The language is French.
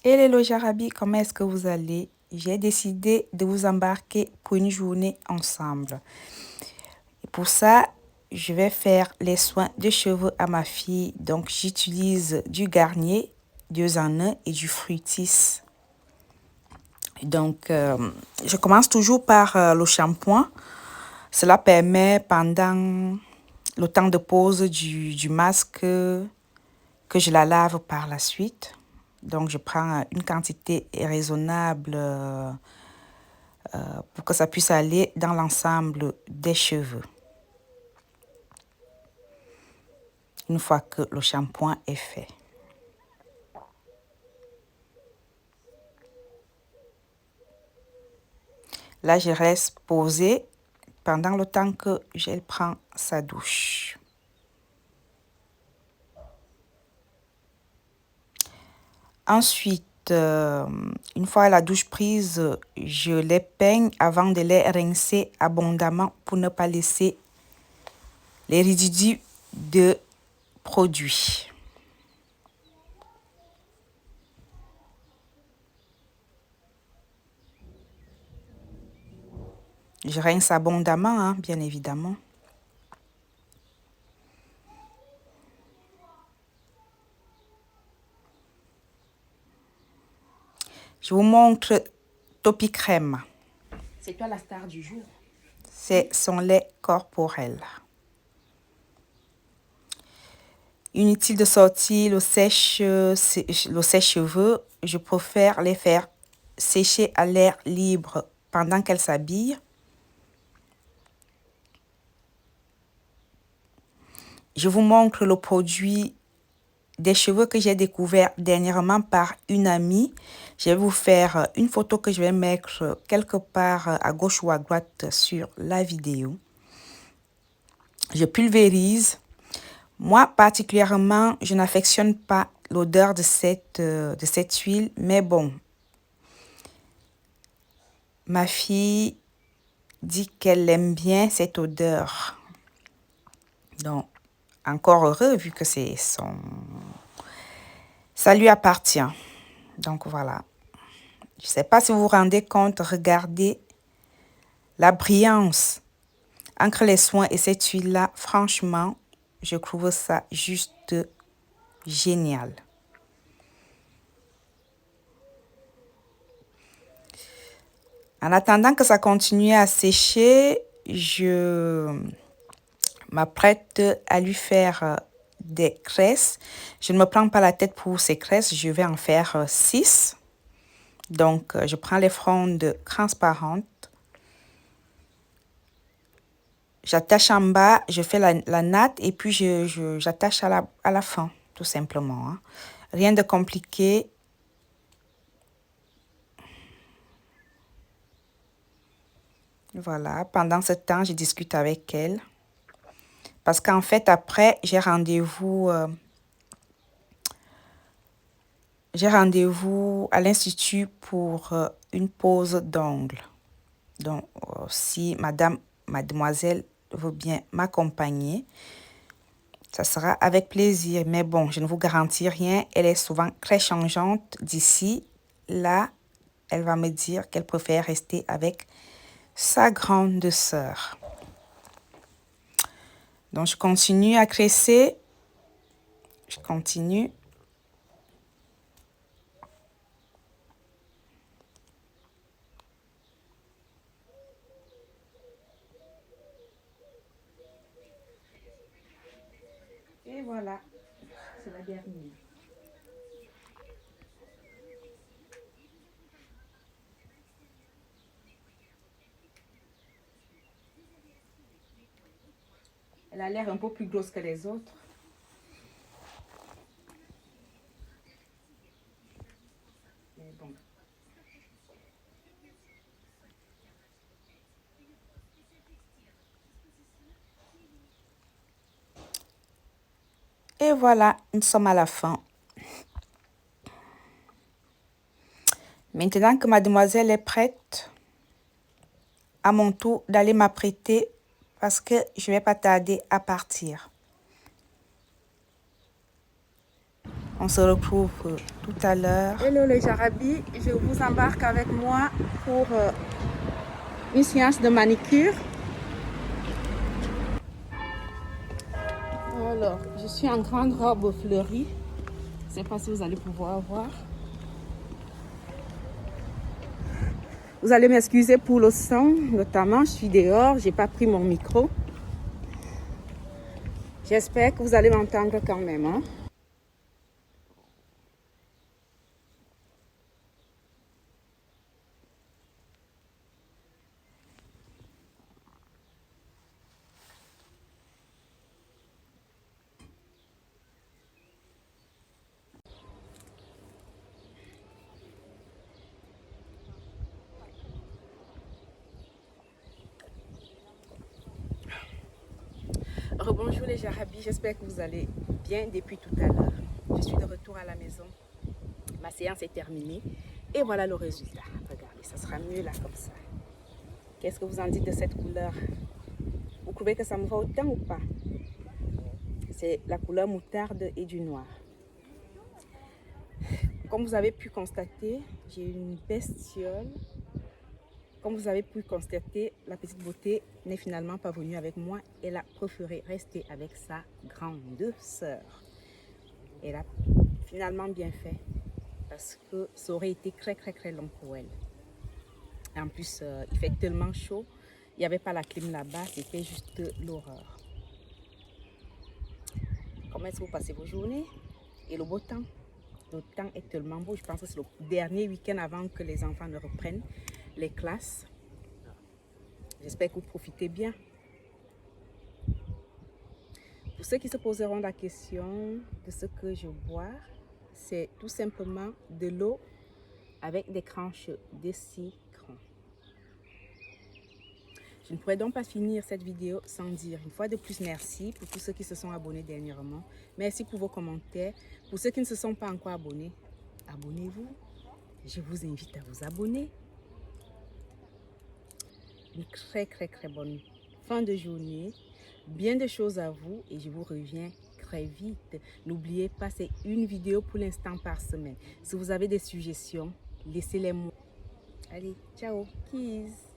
Hello Jarabi, comment est-ce que vous allez? J'ai décidé de vous embarquer pour une journée ensemble. Et pour ça, je vais faire les soins de cheveux à ma fille. Donc, j'utilise du Garnier 2 en 1 et du Fructis. Donc, je commence toujours par le shampoing. Cela permet pendant le temps de pose du masque que je la lave par la suite. Donc, je prends une quantité raisonnable pour que ça puisse aller dans l'ensemble des cheveux. Une fois que le shampoing est fait. Là, je reste posée pendant le temps que elle prend sa douche. Ensuite, une fois la douche prise, je les peigne avant de les rincer abondamment pour ne pas laisser les résidus de produits. Je rince abondamment, hein, bien évidemment. Je vous montre Topi Crème. C'est toi la star du jour. C'est son lait corporel. Inutile de sortir le sèche-cheveux. Je préfère les faire sécher à l'air libre pendant qu'elle s'habille. Je vous montre le produit des cheveux que j'ai découvert dernièrement par une amie. Je vais vous faire une photo que je vais mettre quelque part à gauche ou à droite sur la vidéo. Je pulvérise. Moi, particulièrement, je n'affectionne pas l'odeur de cette huile, mais bon, ma fille dit qu'elle aime bien cette odeur. Donc, encore heureux vu que c'est son... Ça lui appartient. Donc, voilà. Je ne sais pas si vous vous rendez compte, regardez la brillance entre les soins et cette huile-là. Franchement, je trouve ça juste génial. En attendant que ça continue à sécher, je m'apprête à lui faire des tresses. Je ne me prends pas la tête pour ces tresses, je vais en faire 6. Donc, je prends les frondes transparentes. J'attache en bas, je fais la natte et puis j'attache à la fin, tout simplement. Hein. Rien de compliqué. Voilà, pendant ce temps, je discute avec elle. Parce qu'en fait, après, j'ai rendez-vous à l'institut pour une pose d'ongles. Donc, si mademoiselle veut bien m'accompagner, ça sera avec plaisir. Mais bon, je ne vous garantis rien. Elle est souvent très changeante. D'ici là, elle va me dire qu'elle préfère rester avec sa grande sœur. Donc, je continue à tresser. Je continue. Et voilà, c'est la dernière. Elle a l'air un peu plus grosse que les autres. Mais bon. Et voilà, nous sommes à la fin. Maintenant que mademoiselle est prête, à mon tour d'aller m'apprêter parce que je ne vais pas tarder à partir. On se retrouve tout à l'heure. Hello les Jarabis, je vous embarque avec moi pour une séance de manicure. Alors, je suis en grande robe fleurie. Je ne sais pas si vous allez pouvoir voir. Vous allez m'excuser pour le son, notamment je suis dehors, je n'ai pas pris mon micro. J'espère que vous allez m'entendre quand même. Hein? Rebonjour les Jarabis, j'espère que vous allez bien depuis tout à l'heure. Je suis de retour à la maison. Ma séance est terminée et voilà le résultat. Regardez, ça sera mieux là comme ça. Qu'est-ce que vous en dites de cette couleur? Vous trouvez que ça me va autant ou pas? C'est la couleur moutarde et du noir. Comme vous avez pu constater, j'ai une bestiole. Comme vous avez pu constater, la petite beauté n'est finalement pas venue avec moi. Elle a préféré rester avec sa grande sœur. Elle a finalement bien fait parce que ça aurait été très long pour elle. Et en plus, il fait tellement chaud. Il n'y avait pas la clim là-bas, c'était juste l'horreur. Comment est-ce que vous passez vos journées? Et le beau temps? Le temps est tellement beau. Je pense que c'est le dernier week-end avant que les enfants ne reprennent les classes. J'espère que vous profitez bien. Pour ceux qui se poseront la question de ce que je bois, c'est tout simplement de l'eau avec des tranches de citron. Je ne pourrais donc pas finir cette vidéo sans dire une fois de plus merci pour tous ceux qui se sont abonnés dernièrement. Merci pour vos commentaires. Pour ceux qui ne se sont pas encore abonnés, abonnez-vous. Je vous invite à vous abonner. Une très bonne fin de journée. Bien de choses à vous et je vous reviens très vite. N'oubliez pas, c'est une vidéo pour l'instant par semaine. Si vous avez des suggestions, laissez-les moi. Allez, ciao, kiss.